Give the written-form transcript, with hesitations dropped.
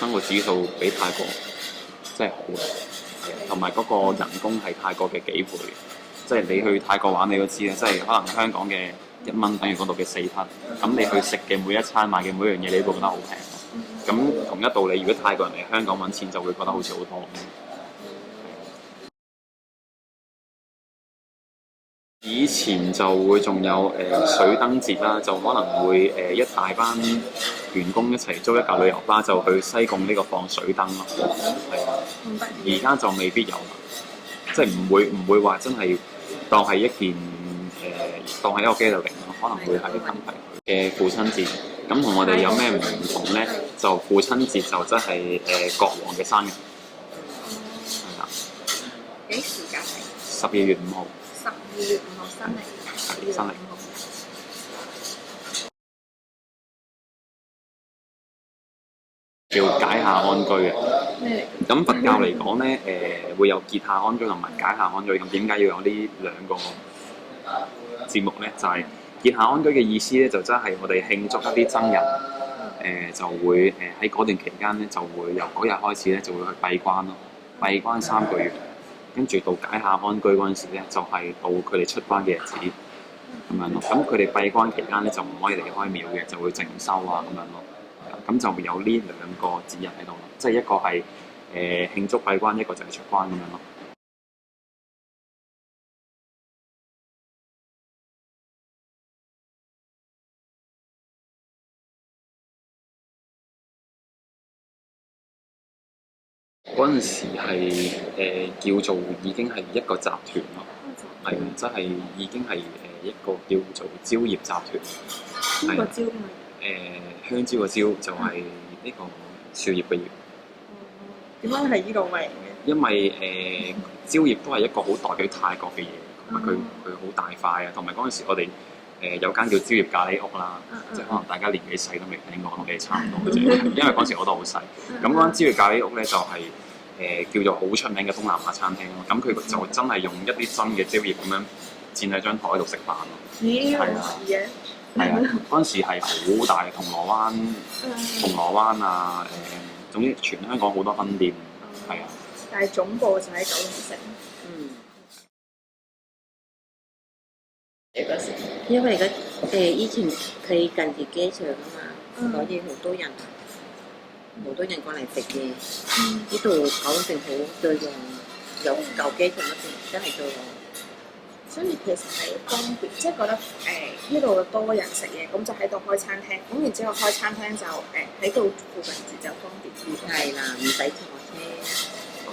生活指數比泰國真係好嘅，同埋嗰個人工係泰國嘅幾倍。即係你去泰國玩，你都知啦，即係可能香港嘅1蚊等於嗰度嘅4匹。咁你去食嘅每一餐買嘅每一樣嘢，你都會覺得好平。咁同一道理，如果泰國人嚟香港揾錢，就會覺得好似好多。以前就會仲有水燈節啦，就可能會一大班員工一齊租一架旅遊巴，就去西貢呢個放水燈咯。係啊，而家就未必有啦，即係唔會話真係當係一件當係一個 gathering咯，可能會係燈牌嘅父親節。咁同我哋有咩唔同咧？就父親節就真係國王嘅生日，係啦。幾時㗎？係12月5號。12月5號生日。係生日。叫解下安居嘅。咩嚟？咁佛教嚟講咧，會有結下安居同埋解下安居。咁點解要有呢兩個節目咧？就係、結下安居嘅意思咧，就真係我哋慶祝一啲僧人，就會喺嗰段期間咧，就會由嗰日開始咧，就會去閉關咯。閉關3個月，跟住到解下安居嗰陣時咧，就係到佢哋出關嘅日子咁樣咯。咁佢哋閉關期間咧，就唔可以離開廟嘅，就會靜修啊咁樣咯。咁就會有呢兩個節日喺度咯，即係一個係慶祝閉關，一個就係出關咁樣咯。嗰陣時係叫做已經係一個集團咯，係即係已經係一個叫做蕉業集團。邊個招啊？香蕉個蕉就係呢個樹葉嘅葉。點解係呢度嚟嘅？因為蕉葉都係一個好代表泰國嘅嘢，同埋佢好大塊啊，同埋嗰陣時我哋有間叫蕉葉咖喱屋啦，即係可能大家年紀細都未聽過，同你哋差唔多嘅啫。因為嗰陣時我都好細，咁嗰間蕉葉咖喱屋咧就係叫做好出名嘅東南亞餐廳咯。咁佢就真係用一啲真嘅蕉葉咁樣墊喺張台度食飯咯。咦，好似嘅。係啊，嗰陣時係好大，銅鑼灣啊，總之全香港好多分店，係啊。但係總部就喺九龍城。因為以前佢近住機場啊嘛，所以好多人過嚟食嘢。呢度九龍城好最旺，有舊機場嗰邊真係最旺。所以其實係方便，即係覺得呢度多人食嘢，咁就喺度開餐廳，咁然之後開餐廳就喺度附近住就方便啲。係啦，唔使坐車。哦。